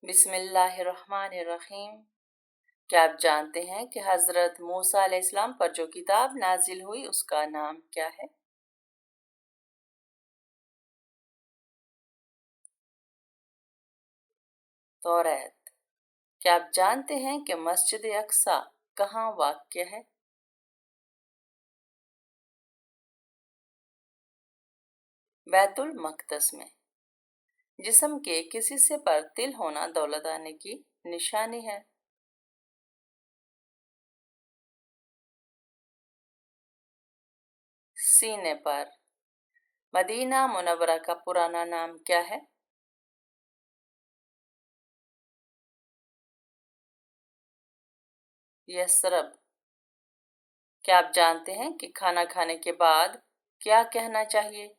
बिस्मिल्लाहिर्रहमानिर्रहीम। क्या आप जानते हैं कि हज़रत मूसा अलैहिस्सलाम पर जो किताब नाजिल हुई उसका नाम क्या है? तौरात। क्या आप जानते हैं कि मस्जिद अक्सा कहाँ वाक़या है? बैतुल मक़दस में। जिस्म के किस हिस्से पर तिल होना दौलत आने की निशानी है? सीने पर। मदीना मुनव्वरा का पुराना नाम क्या है? यसरब। क्या आप जानते हैं कि खाना खाने के बाद क्या कहना चाहिए?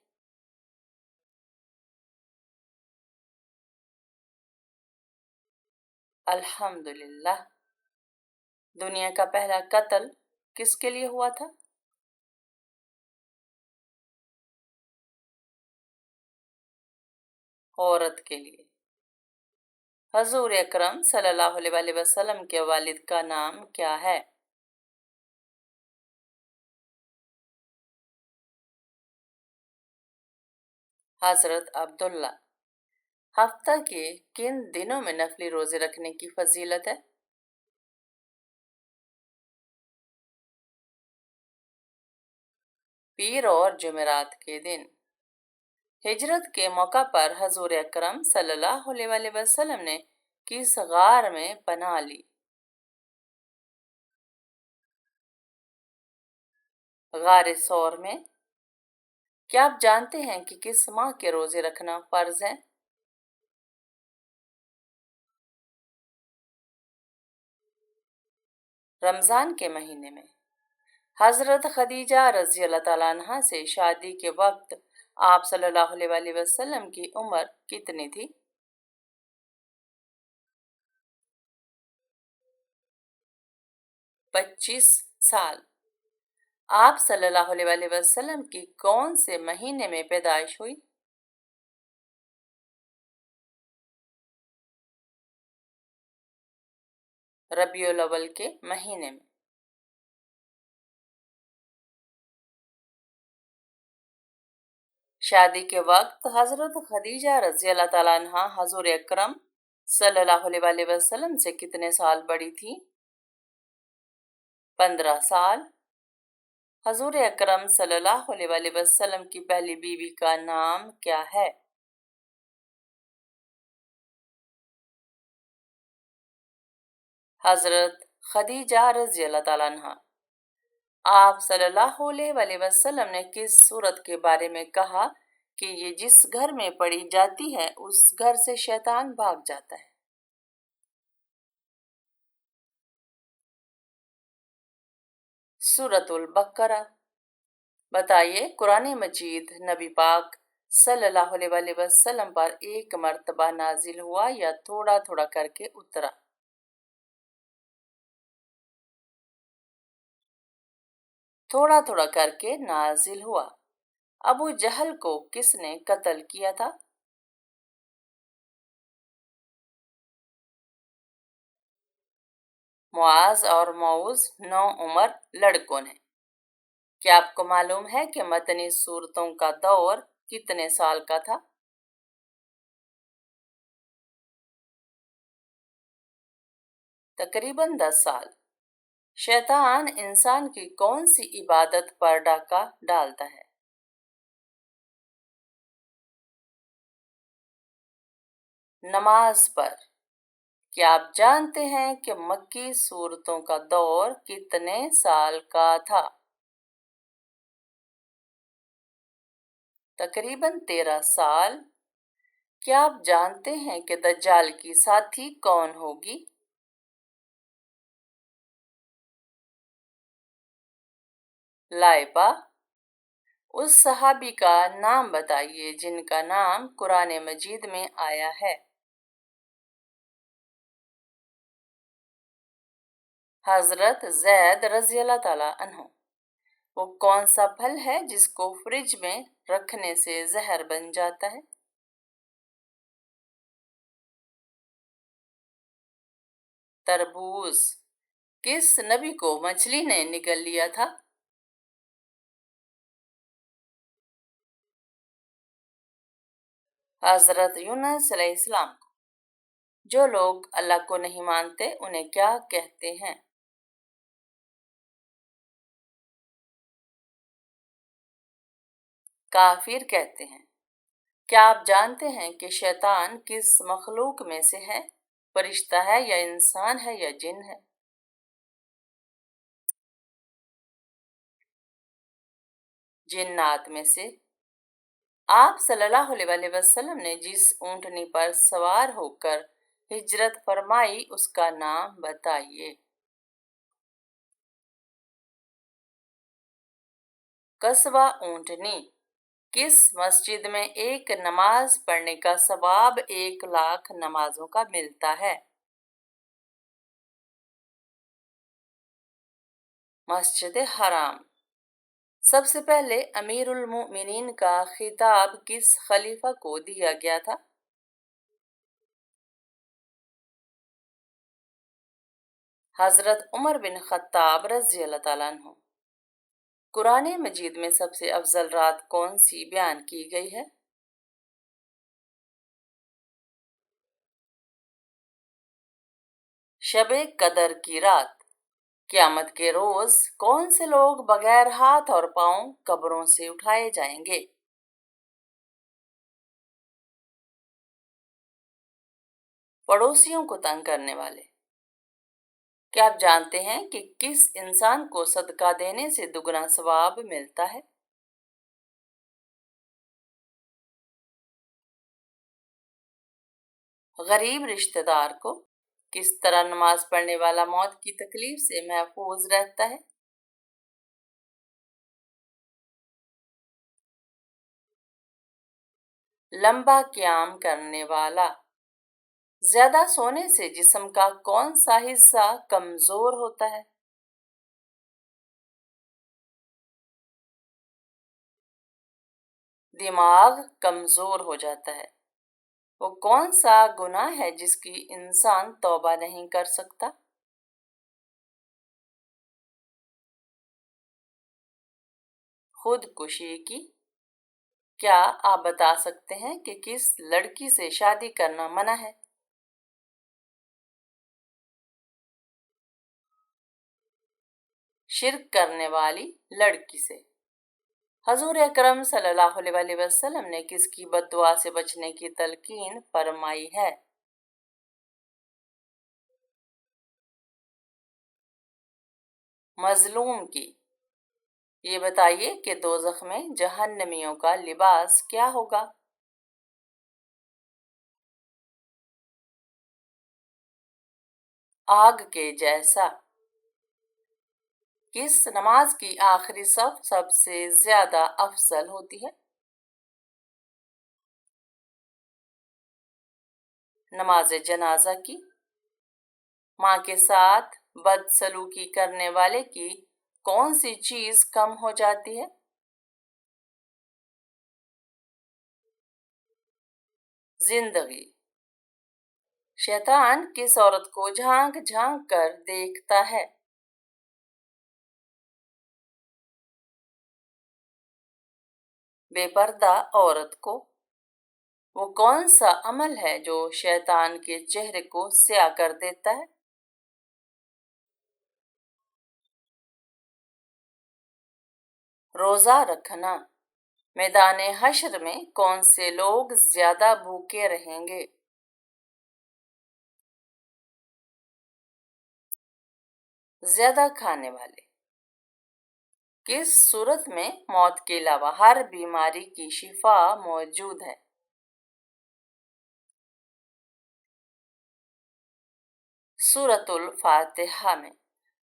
अल्हम्दुलिल्लाह। दुनिया का पहला कत्ल किसके लिए हुआ था? औरत के लिए। हजूर अकरम सल्लल्लाहु अलैहि वसल्लम के वालिद का नाम क्या है? हजरत अब्दुल्ला। हफ्ता के किन दिनों में नफली रोजे रखने की फजीलत है? पीर और जुमेरात के दिन। हिजरत के मौका पर हजूर अकरम सल्लल्लाहु अलैहि वसल्लम ने किस गार में पनाह ली? गार सौर में। क्या आप जानते हैं कि किस माह के रोजे रखना फर्ज है? रमज़ान के महीने में। हज़रत खदीजा रज़ी अल्लाह तआला अन्हा से शादी के वक्त आप सल्लल्लाहु अलैहि वसल्लम की उम्र कितनी थी? 25 साल। आप सल्लल्लाहु अलैहि वसल्लम की कौन से महीने में पैदाइश हुई? रबीउल अव्वल के महीने में। शादी के वक्त हज़रत खदीजा रज़ी अल्लाह तआला अन्हा हजूर अकरम सल्लल्लाहु अलैहि वसल्लम से कितने साल बड़ी थी? 15 साल। हजूर अकरम सल्लल्लाहु अलैहि वसल्लम की पहली बीवी का नाम क्या है? हजरत खदीजा रज़ी अल्लाह तआला अन्हा। आप सल्लल्लाहु अलैहि वसल्लम ने किस सूरत के बारे में कहा कि ये जिस घर में पढ़ी जाती है उस घर से शैतान भाग जाता है? सूरतुल बकरा। बताइए, कुरान मजीद नबी पाक सल्लल्लाहु अलैहि वसल्लम पर एक मर्तबा नाजिल हुआ या थोड़ा थोड़ा करके उतरा? थोड़ा थोड़ा करके नाजिल हुआ। अबू जहल को किसने कत्ल किया था? मुआज और मऊज नौ उमर लड़कों ने। क्या आपको मालूम है कि मदनी सूरतों का दौर कितने साल का था? तकरीबन 10 साल। शैतान इंसान की कौन सी इबादत पर डाका डालता है? नमाज पर। क्या आप जानते हैं कि मक्की सूरतों का दौर कितने साल का था? तकरीबन 13 साल। क्या आप जानते हैं कि दज्जाल की साथी कौन होगी? लाइबा। उस सहाबी का नाम बताइए जिनका नाम कुरान मजीद में आया है। हजरत जैद रजी अल्लाह ताला अन्हु। वो कौन सा फल है जिसको फ्रिज में रखने से जहर बन जाता है? तरबूज। किस नबी को मछली ने निगल लिया था? हजरत यूनुस अलैहिस्सलाम को। जो लोग अल्लाह को नहीं मानते उन्हें क्या कहते हैं? काफिर कहते हैं। क्या आप जानते हैं कि शैतान किस मखलूक में से है? फरिश्ता है या इंसान है या जिन है? जिन्नात में से। आप सल्लल्लाहु अलैहि वसल्लम ने जिस ऊंटनी पर सवार होकर हिजरत फरमाई उसका नाम बताइए। कस्बा ऊंटनी। किस मस्जिद में एक नमाज पढ़ने का सवाब 1 लाख नमाजों का मिलता है? मस्जिद हराम। सबसे पहले अमीरुल मोमिनीन का खिताब किस खलीफा को दिया गया था? हजरत उमर बिन खत्ताब रज़ी अल्लाह ताला अन्हु। कुरान मजीद में सबसे अफजल रात कौन सी बयान की गई है? शबे कदर की रात। क़यामत के रोज कौन से लोग बगैर हाथ और पांव कब्रों से उठाए जाएंगे? पड़ोसियों को तंग करने वाले। क्या आप जानते हैं कि किस इंसान को सदका देने से दुगना सवाब मिलता है? गरीब रिश्तेदार को। किस तरह नमाज पढ़ने वाला मौत की तकलीफ से महफूज रहता है? लंबा क़याम करने वाला। ज्यादा सोने से जिस्म का कौन सा हिस्सा कमजोर होता है? दिमाग कमजोर हो जाता है। वो कौन सा गुनाह है जिसकी इंसान तौबा नहीं कर सकता? खुदकुशी की। क्या आप बता सकते हैं कि किस लड़की से शादी करना मना है? शिर्क करने वाली लड़की से। हजूर अकरम सल्लल्लाहु अलैहि वसल्लम ने किसकी बद्दुआ से बचने की तलकीन फरमाई है? मजलूम की। ये बताइए कि दोज़ख में जहन्नमियों का लिबास क्या होगा? आग के जैसा। किस नमाज की आखिरी सफ सबसे ज्यादा अफजल होती है? नमाज जनाजा की। माँ के साथ बदसलूकी करने वाले की कौन सी चीज कम हो जाती है? जिंदगी। शैतान किस औरत को झांक झांक कर देखता है? बेपर्दा औरत को। वो कौन सा अमल है जो शैतान के चेहरे को स्याह कर देता है? रोजा रखना। मैदान हश्र में कौन से लोग ज्यादा भूखे रहेंगे? ज्यादा खाने वाले। किस सूरत में मौत के अलावा हर बीमारी की शिफा मौजूद है? सूरतुल फातिहा में।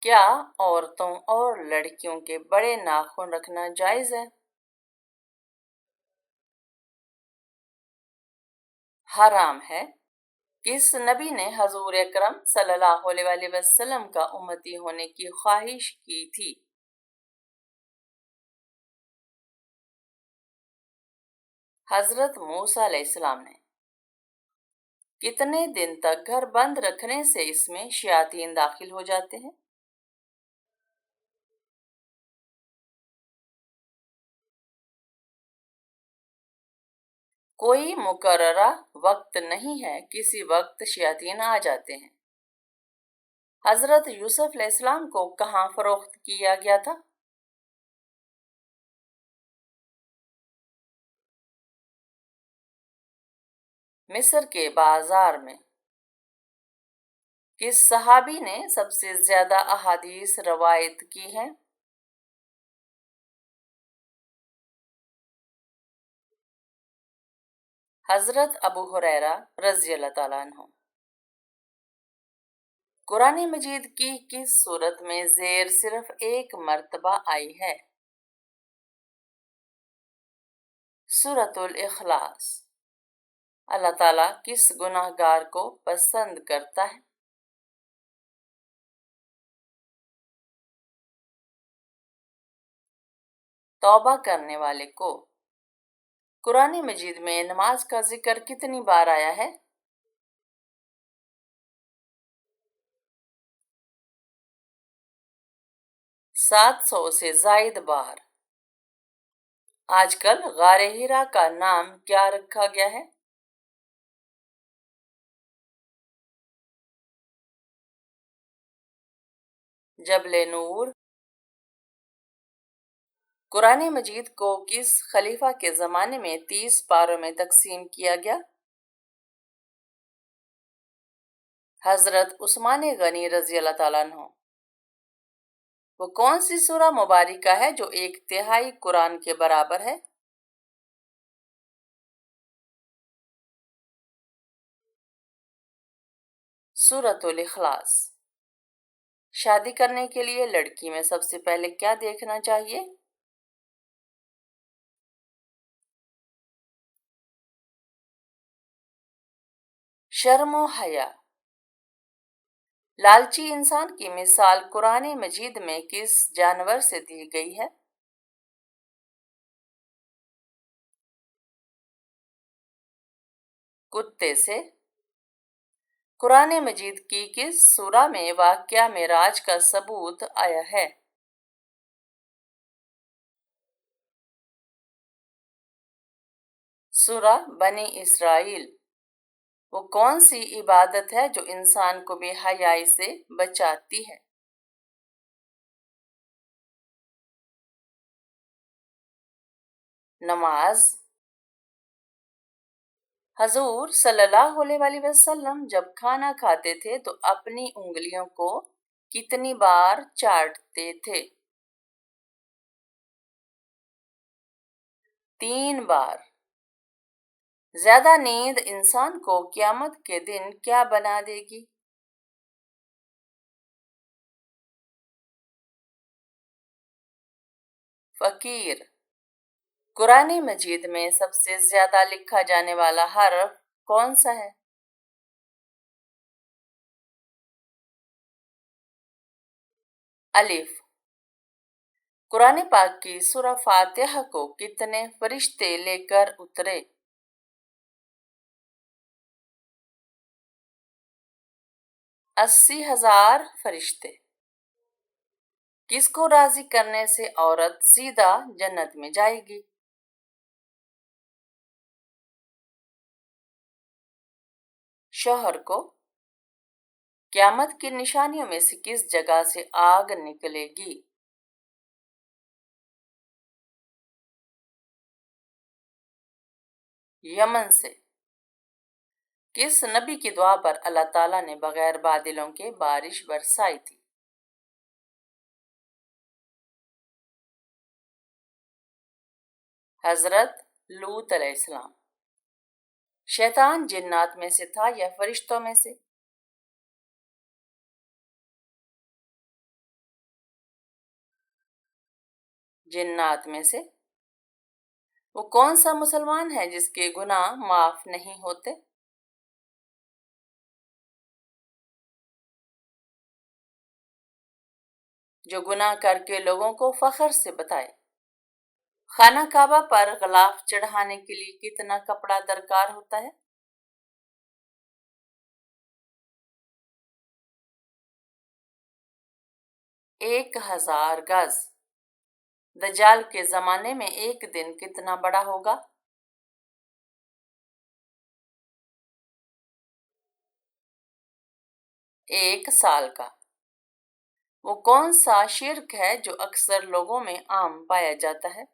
क्या औरतों और लड़कियों के बड़े नाखून रखना जायज है? हराम है। किस नबी ने हजूर अकरम सल्लल्लाहु अलैहि वसल्लम का उम्मती होने की ख्वाहिश की थी? हजरत मूसा अलैहिस्सलाम ने। کتنے دن تک گھر بند رکھنے سے اس میں شیاطین داخل ہو جاتے ہیں؟ کوئی مقررہ وقت نہیں ہے، کسی وقت شیاطین آ جاتے ہیں۔ حضرت یوسف علیہ السلام کو کہاں فروخت کیا گیا تھا؟ مصر کے بازار میں۔ کس صحابی نے سب سے زیادہ احادیث روایت کی ہیں؟ حضرت ابو ہریرہ رضی اللہ تعالیٰ عنہ۔ قرآن مجید کی کس صورت میں زیر صرف ایک مرتبہ آئی ہے؟ سورۃ الاخلاص۔ اللہ تعالیٰ کس گناہ گار کو پسند کرتا ہے؟ توبہ کرنے والے کو۔ قرآن مجید میں نماز کا ذکر کتنی بار آیا ہے؟ 700 سے زائد بار۔ آج کل غار ہیرا کا نام کیا رکھا گیا ہے؟ جبل نور۔ قرآن مجید کو کس خلیفہ کے زمانے میں 30 پاروں میں تقسیم کیا گیا؟ حضرت عثمان غنی رضی اللہ تعالیٰ عنہ۔ وہ کون سی سورہ مبارکہ ہے جو 1/3 قرآن کے برابر ہے؟ سورۃ الاخلاص۔ شادی کرنے کے لیے لڑکی میں سب سے پہلے کیا دیکھنا چاہیے؟ شرم و حیا۔ لالچی انسان کی مثال قرآن مجید میں کس جانور سے دی گئی ہے؟ کتے سے۔ قرآن مجید کی کس سورہ میں واقعہ معراج کا ثبوت آیا ہے؟ سورہ بنی اسرائیل۔ وہ کون سی عبادت ہے جو انسان کو بے حیائی سے بچاتی ہے؟ نماز۔ حضور صلی اللہ علیہ وسلم جب کھانا کھاتے تھے تو اپنی انگلیوں کو کتنی بار چاٹتے تھے؟ 3 بار۔ زیادہ نیند انسان کو قیامت کے دن کیا بنا دے گی؟ فقیر۔ قرآن مجید میں سب سے زیادہ لکھا جانے والا حرف کون سا ہے؟ الف۔ قرآن پاک کی سورہ فاتحہ کو کتنے فرشتے لے کر اترے؟ 80,000 فرشتے۔ کس کو راضی کرنے سے عورت سیدھا جنت میں جائے گی؟ شوہر کو۔ قیامت کی نشانیوں میں سے کس جگہ سے آگ نکلے گی؟ یمن سے۔ کس نبی کی دعا پر اللہ تعالیٰ نے بغیر بادلوں کے بارش برسائی تھی؟ حضرت لوط علیہ السلام۔ شیطان جنات میں سے تھا یا فرشتوں میں سے؟ جنات میں سے۔ وہ کون سا مسلمان ہے جس کے گناہ معاف نہیں ہوتے؟ جو گناہ کر کے لوگوں کو فخر سے بتائے۔ خانہ کعبہ پر غلاف چڑھانے کے لیے کتنا کپڑا درکار ہوتا ہے؟ 1000 गज। दज्जाल के जमाने में एक दिन कितना बड़ा होगा? 1 साल का। वो कौन सा शिर्क है जो अक्सर लोगों में आम पाया जाता है?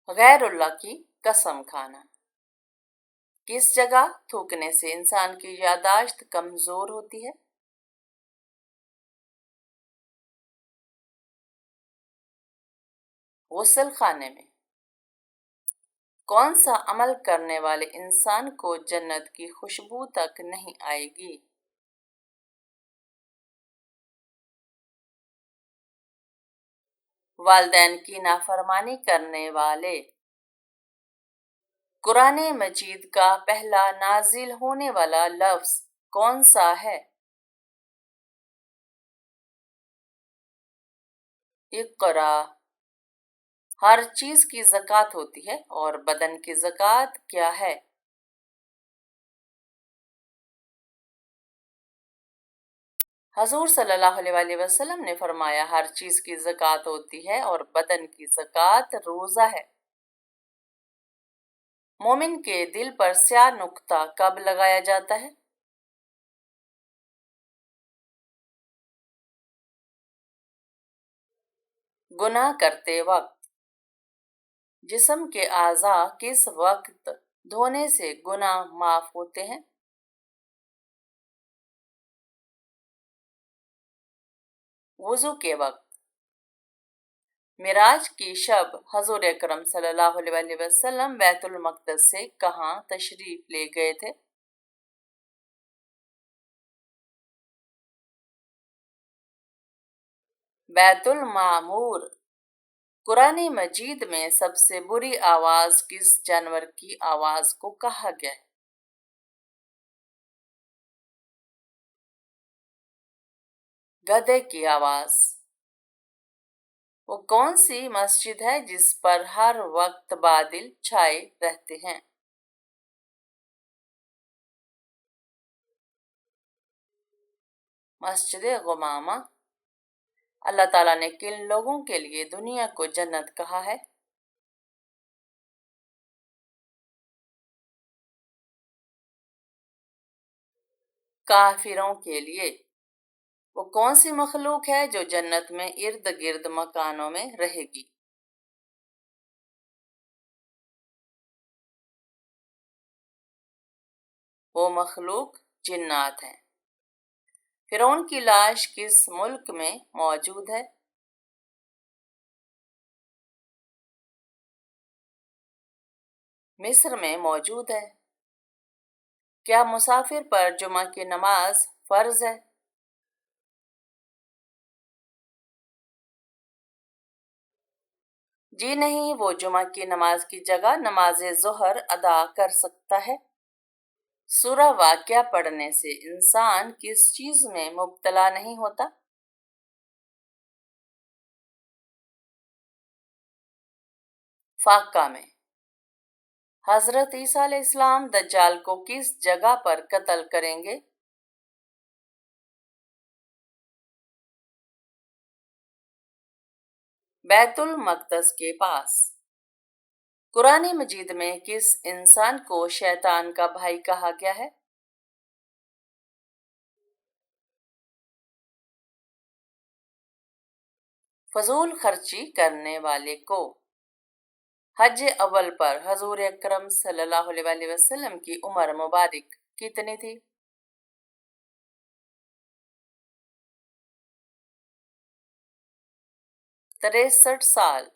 गैरुल्लाह की कसम खाना। किस जगह थूकने से इंसान की याददाश्त कमजोर होती है? गुस्ल खाने में। कौन सा अमल करने वाले इंसान को जन्नत की खुशबू तक नहीं आएगी? वालिदैन की नाफरमानी करने वाले। कुरान मजीद का पहला नाजिल होने वाला लफ्ज कौन सा है? इक़रा। हर चीज की ज़कात होती है और बदन की ज़कात क्या है? हजूर सल्लल्लाहु अलैहि वसल्लम ने फरमाया, हर चीज की ज़कात होती है और बदन की ज़कात रोज़ा है। मोमिन के दिल पर स्याह नुक्ता कब लगाया जाता है? गुनाह करते वक्त। जिस्म के आज़ा किस वक्त धोने से गुनाह माफ होते हैं? वुज़ू के वक्त। मिराज की शब हजूर अकरम सल्लल्लाहु अलैहि वसल्लम बैतुल मक़दस से कहाँ तशरीफ ले गए थे? बैतुल मामूर। कुरान मजीद में सबसे बुरी आवाज किस जानवर की आवाज को कहा गया है? गधे की आवाज। वो कौन सी मस्जिद है जिस पर हर वक्त बादल छाए रहते हैं? मस्जिद गुमामा। अल्लाह ताला ने किन लोगों के लिए दुनिया को जन्नत कहा है? काफिरों के लिए। वो कौन सी मखलूक है जो जन्नत में इर्द गिर्द मकानों में रहेगी? वो मखलूक जिन्नात हैं। फिरौन की लाश किस मुल्क में मौजूद है? मिस्र में मौजूद है। क्या मुसाफिर पर जुमा की नमाज फर्ज है? जी नहीं, वो जुमा की नमाज की जगह नमाज ज़ोहर अदा कर सकता है। सूरह वाक़िया पढ़ने से इंसान किस चीज में मुब्तला नहीं होता? फाक्का में। हजरत ईसा अलैहिस्सलाम दज्जाल को किस जगह पर कत्ल करेंगे? बैतुल मक़दस के पास। कुरान मजीद में किस इंसान को शैतान का भाई कहा गया है? फजूल खर्ची करने वाले को। हज अव्वल पर हजूर अकरम सल्लल्लाहु अलैहि वसल्लम की उम्र मुबारक कितनी थी? 63 साल।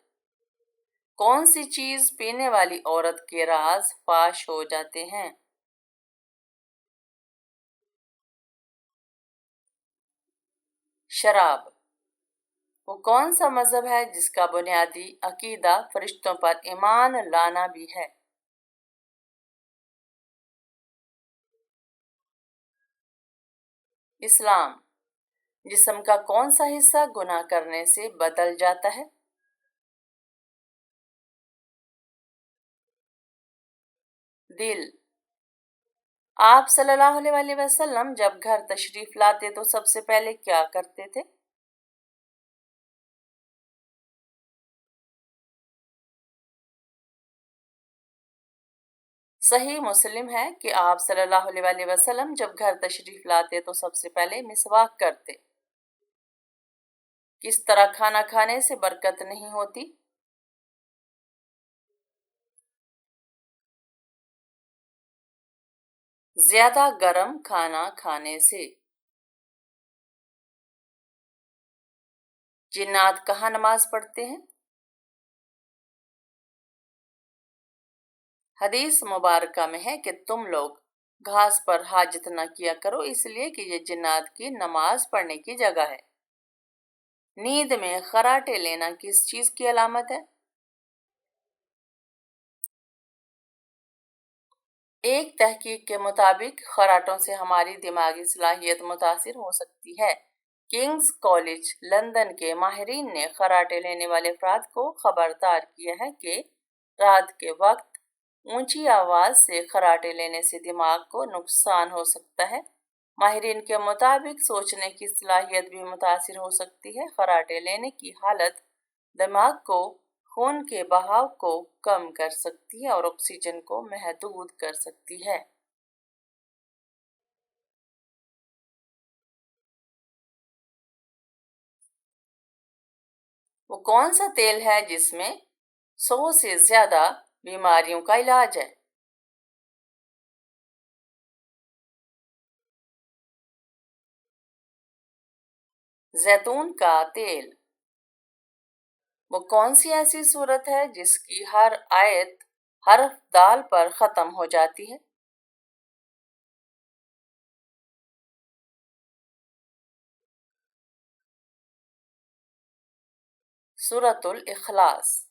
कौन सी चीज पीने वाली औरत के राज फाश हो जाते हैं? शराब। वो कौन सा मजहब है जिसका बुनियादी अकीदा फरिश्तों पर ईमान लाना भी है? इस्लाम। जिस्म का कौन सा हिस्सा गुनाह करने से बदल जाता है? दिल। آپ صلی اللہ علیہ وسلم جب گھر تشریف لاتے تو سب سے پہلے کیا کرتے تھے؟ صحیح مسلم ہے کہ آپ صلی اللہ علیہ وسلم جب گھر تشریف لاتے تو سب سے پہلے مسواک کرتے۔ کس طرح کھانا کھانے سے برکت نہیں ہوتی؟ زیادہ گرم کھانا کھانے سے۔ جنات کہاں نماز پڑھتے ہیں؟ حدیث مبارکہ میں ہے کہ تم لوگ گھاس پر حاجت نہ کیا کرو، اس لیے کہ یہ جنات کی نماز پڑھنے کی جگہ ہے۔ نیند میں خراٹے لینا کس چیز کی علامت ہے؟ ایک تحقیق کے مطابق خراٹوں سے ہماری دماغی صلاحیت متاثر ہو سکتی ہے۔ کنگز کالج لندن کے ماہرین نے خراٹے لینے والے افراد کو خبردار کیا ہے کہ رات کے وقت اونچی آواز سے خراٹے لینے سے دماغ کو نقصان ہو سکتا ہے۔ ماہرین کے مطابق سوچنے کی صلاحیت بھی متاثر ہو سکتی ہے۔ خراٹے لینے کی حالت دماغ کو خون کے بہاؤ کو کم کر سکتی ہے اور آکسیجن کو محدود کر سکتی ہے۔ وہ کون سا تیل ہے جس میں 100 سے زیادہ بیماریوں کا علاج ہے؟ زیتون کا تیل۔ وہ کون سی ایسی صورت ہے جس کی ہر آیت حرف دال پر ختم ہو جاتی ہے؟ سورۃ الاخلاص۔